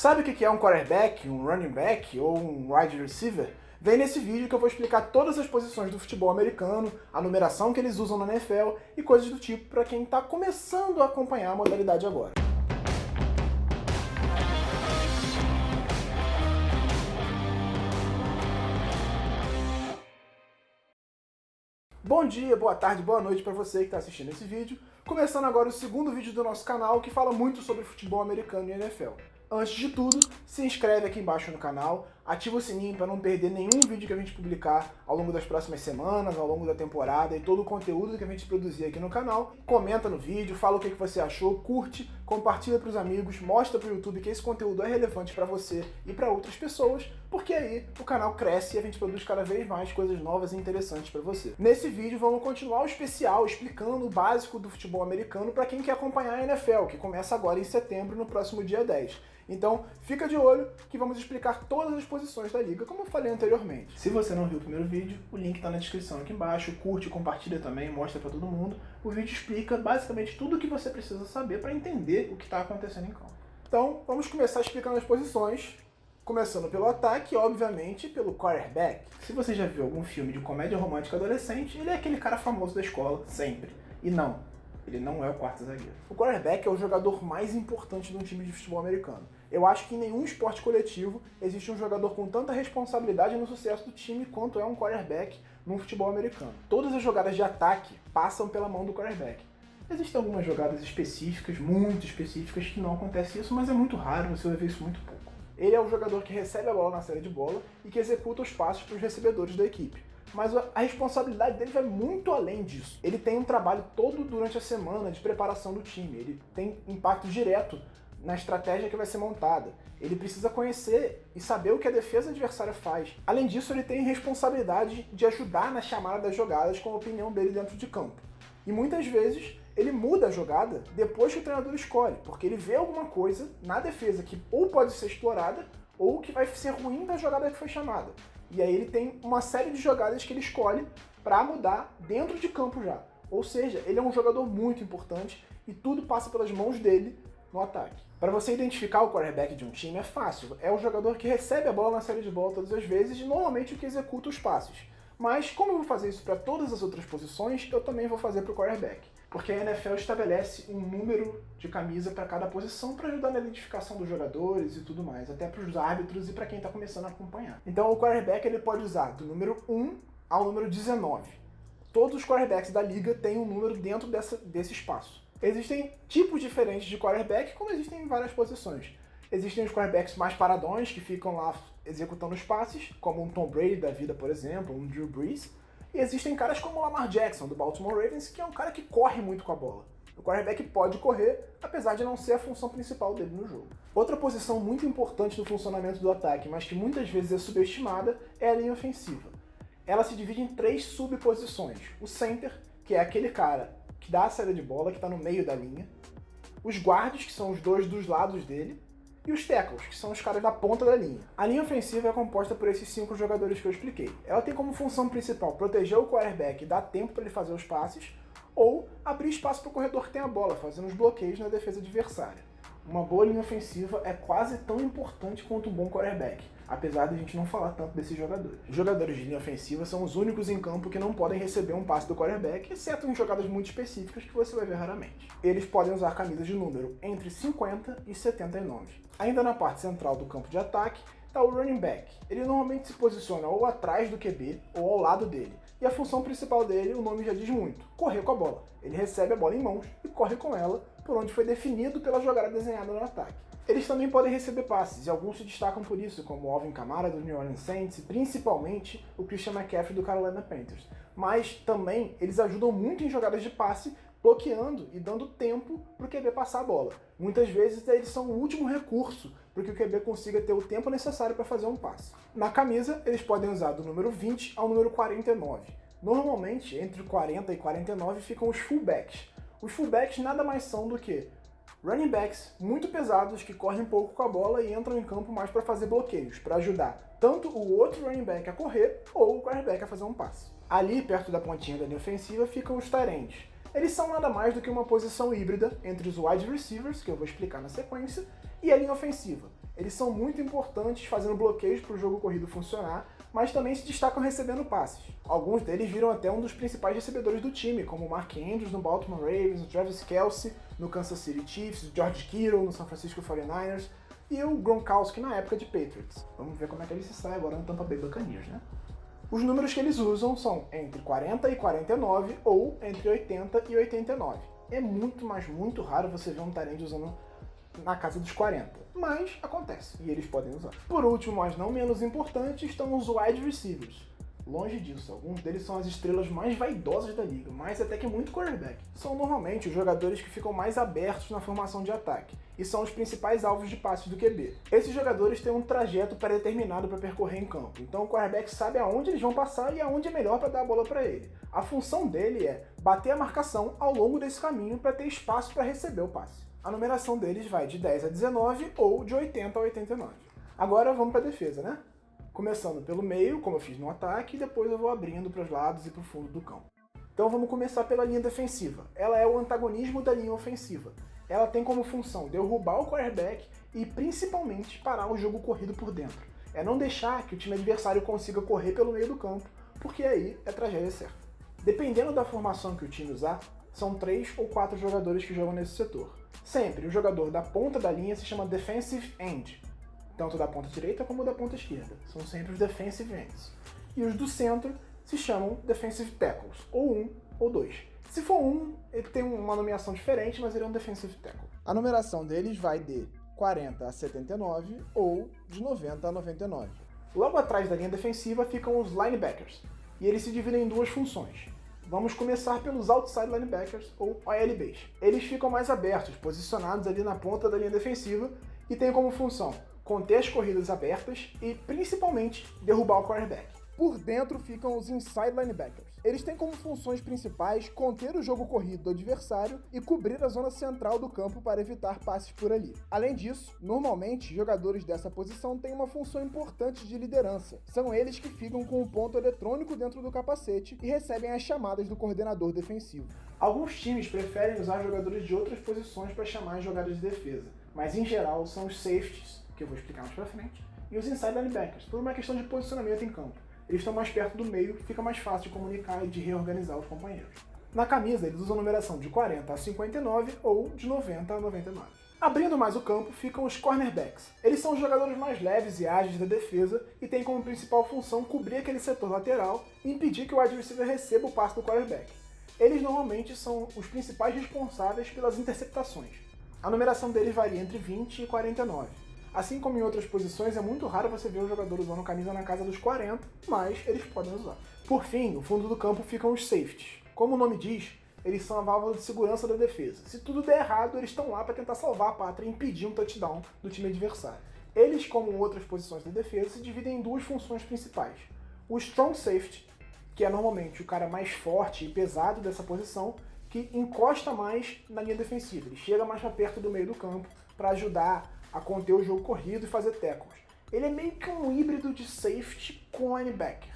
Sabe o que é um quarterback, um running back ou um wide receiver? Vem nesse vídeo que eu vou explicar todas as posições do futebol americano, a numeração que eles usam na NFL e coisas do tipo para quem está começando a acompanhar a modalidade agora. Bom dia, boa tarde, boa noite para você que está assistindo esse vídeo. Começando agora o segundo vídeo do nosso canal que fala muito sobre futebol americano e NFL. Antes de tudo, se inscreve aqui embaixo no canal, ativa o sininho para não perder nenhum vídeo que a gente publicar ao longo das próximas semanas, ao longo da temporada e todo o conteúdo que a gente produzir aqui no canal. Comenta no vídeo, fala o que você achou, curte, compartilha para os amigos, mostra para o YouTube que esse conteúdo é relevante para você e para outras pessoas, porque aí o canal cresce e a gente produz cada vez mais coisas novas e interessantes para você. Nesse vídeo vamos continuar o especial explicando o básico do futebol americano para quem quer acompanhar a NFL, que começa agora em setembro, no próximo dia 10. Então, fica de olho que vamos explicar todas as posições da liga, como eu falei anteriormente. Se você não viu o primeiro vídeo, o link está na descrição aqui embaixo, curte, compartilha também, mostra para todo mundo. O vídeo explica basicamente tudo o que você precisa saber para entender o que está acontecendo em campo. Então, vamos começar explicando as posições, começando pelo ataque e, obviamente, pelo quarterback. Se você já viu algum filme de comédia romântica adolescente, ele é aquele cara famoso da escola, sempre. E não, ele não é o quarto zagueiro. O quarterback é o jogador mais importante de um time de futebol americano. Eu acho que em nenhum esporte coletivo existe um jogador com tanta responsabilidade no sucesso do time quanto é um quarterback no futebol americano. Todas as jogadas de ataque passam pela mão do quarterback. Existem algumas jogadas específicas, muito específicas, que não acontece isso, mas é muito raro, você vai ver isso muito pouco. Ele é o jogador que recebe a bola na série de bola e que executa os passos para os recebedores da equipe. Mas a responsabilidade dele vai muito além disso. Ele tem um trabalho todo durante a semana de preparação do time. Ele tem impacto direto na estratégia que vai ser montada. Ele precisa conhecer e saber o que a defesa adversária faz. Além disso, ele tem responsabilidade de ajudar na chamada das jogadas com a opinião dele dentro de campo. E muitas vezes ele muda a jogada depois que o treinador escolhe, porque ele vê alguma coisa na defesa que ou pode ser explorada ou que vai ser ruim da jogada que foi chamada. E aí ele tem uma série de jogadas que ele escolhe para mudar dentro de campo já. Ou seja, ele é um jogador muito importante e tudo passa pelas mãos dele no ataque. Para você identificar o quarterback de um time é fácil. É o jogador que recebe a bola na série de bola todas as vezes e normalmente o que executa os passes. Mas como eu vou fazer isso para todas as outras posições, eu também vou fazer para o quarterback. Porque a NFL estabelece um número de camisa para cada posição para ajudar na identificação dos jogadores e tudo mais, até para os árbitros e para quem está começando a acompanhar. Então o quarterback ele pode usar do número 1 ao número 19. Todos os quarterbacks da liga têm um número dentro desse espaço. Existem tipos diferentes de quarterback, como existem em várias posições. Existem os quarterbacks mais paradões, que ficam lá executando os passes, como um Tom Brady da vida, por exemplo, um Drew Brees. E existem caras como o Lamar Jackson, do Baltimore Ravens, que é um cara que corre muito com a bola. O quarterback pode correr, apesar de não ser a função principal dele no jogo. Outra posição muito importante no funcionamento do ataque, mas que muitas vezes é subestimada, é a linha ofensiva. Ela se divide em 3 subposições. O center, que é aquele cara que dá a saída de bola, que está no meio da linha. Os guards, que são os dois dos lados dele. E os tackles, que são os caras da ponta da linha. A linha ofensiva é composta por esses 5 jogadores que eu expliquei. Ela tem como função principal proteger o quarterback e dar tempo para ele fazer os passes, ou abrir espaço para o corredor que tem a bola, fazendo os bloqueios na defesa adversária. Uma boa linha ofensiva é quase tão importante quanto um bom quarterback, apesar de a gente não falar tanto desses jogadores. Os jogadores de linha ofensiva são os únicos em campo que não podem receber um passe do quarterback, exceto em jogadas muito específicas que você vai ver raramente. Eles podem usar camisas de número entre 50 e 79. Ainda na parte central do campo de ataque está o running back. Ele normalmente se posiciona ou atrás do QB ou ao lado dele. E a função principal dele, o nome já diz muito, correr com a bola. Ele recebe a bola em mãos e corre com ela por onde foi definido pela jogada desenhada no ataque. Eles também podem receber passes, e alguns se destacam por isso, como o Alvin Kamara do New Orleans Saints e principalmente o Christian McCaffrey do Carolina Panthers. Mas também eles ajudam muito em jogadas de passe, bloqueando e dando tempo para o QB passar a bola. Muitas vezes eles são o último recurso para que o QB consiga ter o tempo necessário para fazer um passe. Na camisa, eles podem usar do número 20 ao número 49. Normalmente, entre 40 e 49 ficam os fullbacks. Os fullbacks nada mais são do que running backs muito pesados que correm um pouco com a bola e entram em campo mais para fazer bloqueios, para ajudar tanto o outro running back a correr ou o quarterback a fazer um passe. Ali, perto da pontinha da linha ofensiva, ficam os tight ends. Eles são nada mais do que uma posição híbrida entre os wide receivers, que eu vou explicar na sequência, e a linha ofensiva. Eles são muito importantes fazendo bloqueios para o jogo corrido funcionar, mas também se destacam recebendo passes. Alguns deles viram até um dos principais recebedores do time, como o Mark Andrews no Baltimore Ravens, o Travis Kelce no Kansas City Chiefs, o George Kittle no San Francisco 49ers e o Gronkowski na época de Patriots. Vamos ver como é que ele se sai agora no Tampa Bay Buccaneers, né? Os números que eles usam são entre 40 e 49 ou entre 80 e 89. É muito, mas muito raro você ver um tight end usando na casa dos 40, mas acontece e eles podem usar. Por último, mas não menos importante, estão os wide receivers. Longe disso, alguns deles são as estrelas mais vaidosas da liga, mais até que muito quarterback. São normalmente os jogadores que ficam mais abertos na formação de ataque e são os principais alvos de passes do QB. Esses jogadores têm um trajeto pré-determinado para percorrer em campo, então o quarterback sabe aonde eles vão passar e aonde é melhor para dar a bola para ele. A função dele é bater a marcação ao longo desse caminho para ter espaço para receber o passe. A numeração deles vai de 10 a 19 ou de 80 a 89. Agora vamos para a defesa, né? Começando pelo meio, como eu fiz no ataque, e depois eu vou abrindo para os lados e para o fundo do campo. Então vamos começar pela linha defensiva. Ela é o antagonismo da linha ofensiva. Ela tem como função derrubar o quarterback e principalmente parar o jogo corrido por dentro. É não deixar que o time adversário consiga correr pelo meio do campo, porque aí é tragédia certa. Dependendo da formação que o time usar, são 3 ou 4 jogadores que jogam nesse setor. Sempre o jogador da ponta da linha se chama defensive end, tanto da ponta direita como da ponta esquerda. São sempre os defensive ends. E os do centro se chamam defensive tackles, ou 1 ou 2. Se for 1, ele tem uma nomeação diferente, mas ele é um defensive tackle. A numeração deles vai de 40 a 79 ou de 90 a 99. Logo atrás da linha defensiva ficam os linebackers, e eles se dividem em duas funções. Vamos começar pelos outside linebackers, ou OLBs. Eles ficam mais abertos, posicionados ali na ponta da linha defensiva, e têm como função conter as corridas abertas e, principalmente, derrubar o quarterback. Por dentro ficam os inside linebackers. Eles têm como funções principais conter o jogo corrido do adversário e cobrir a zona central do campo para evitar passes por ali. Além disso, normalmente, jogadores dessa posição têm uma função importante de liderança. São eles que ficam com o ponto eletrônico dentro do capacete e recebem as chamadas do coordenador defensivo. Alguns times preferem usar jogadores de outras posições para chamar as jogadas de defesa, mas em geral são os safeties, que eu vou explicar mais pra frente, e os inside linebackers, por uma questão de posicionamento em campo. Eles estão mais perto do meio, fica mais fácil de comunicar e de reorganizar os companheiros. Na camisa, eles usam a numeração de 40 a 59 ou de 90 a 99. Abrindo mais o campo, ficam os cornerbacks. Eles são os jogadores mais leves e ágeis da defesa e têm como principal função cobrir aquele setor lateral e impedir que o wide receiver receba o passe do quarterback. Eles normalmente são os principais responsáveis pelas interceptações. A numeração deles varia entre 20 e 49. Assim como em outras posições, é muito raro você ver o jogador usando camisa na casa dos 40, mas eles podem usar. Por fim, no fundo do campo ficam os safeties. Como o nome diz, eles são a válvula de segurança da defesa. Se tudo der errado, eles estão lá para tentar salvar a pátria e impedir um touchdown do time adversário. Eles, como outras posições da defesa, se dividem em duas funções principais. O strong safety, que é normalmente o cara mais forte e pesado dessa posição, que encosta mais na linha defensiva. Ele chega mais para perto do meio do campo para ajudar a conter o jogo corrido e fazer tackles. Ele é meio que um híbrido de safety com linebacker.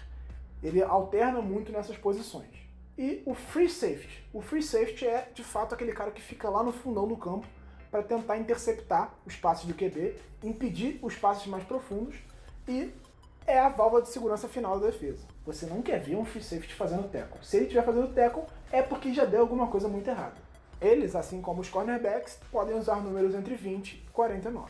Ele alterna muito nessas posições. E o free safety. O free safety é, de fato, aquele cara que fica lá no fundão do campo para tentar interceptar os passes do QB, impedir os passes mais profundos e é a válvula de segurança final da defesa. Você não quer ver um free safety fazendo tackle. Se ele estiver fazendo tackle, é porque já deu alguma coisa muito errada. Eles, assim como os cornerbacks, podem usar números entre 20 e 49.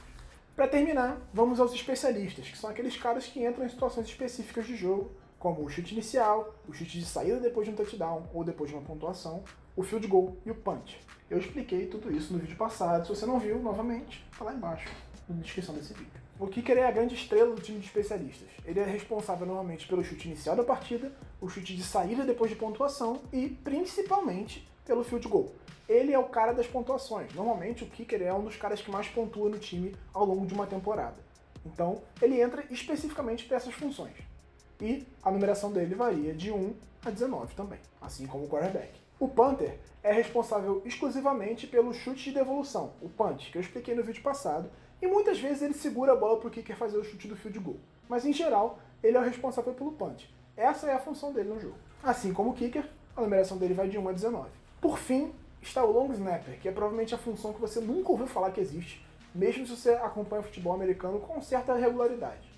Para terminar, vamos aos especialistas, que são aqueles caras que entram em situações específicas de jogo, como o chute inicial, o chute de saída depois de um touchdown ou depois de uma pontuação, o field goal e o punch. Eu expliquei tudo isso no vídeo passado. Se você não viu, novamente, tá lá embaixo, na descrição desse vídeo. O kicker é a grande estrela do time de especialistas. Ele é responsável normalmente pelo chute inicial da partida, o chute de saída depois de pontuação e, principalmente, pelo field goal. Ele é o cara das pontuações. Normalmente o kicker é um dos caras que mais pontua no time ao longo de uma temporada. Então, ele entra especificamente para essas funções. E a numeração dele varia de 1 a 19 também, assim como o quarterback. O punter é responsável exclusivamente pelo chute de devolução, o punch, que eu expliquei no vídeo passado, e muitas vezes ele segura a bola para o kicker fazer o chute do field goal. Mas em geral, ele é o responsável pelo punch. Essa é a função dele no jogo. Assim como o kicker, a numeração dele vai de 1 a 19. Por fim, está o long snapper, que é provavelmente a função que você nunca ouviu falar que existe, mesmo se você acompanha o futebol americano com certa regularidade.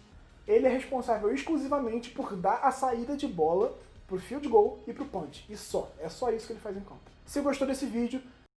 Ele é responsável exclusivamente por dar a saída de bola pro field goal e pro punch. E só. É só isso que ele faz em campo. Se gostou desse vídeo,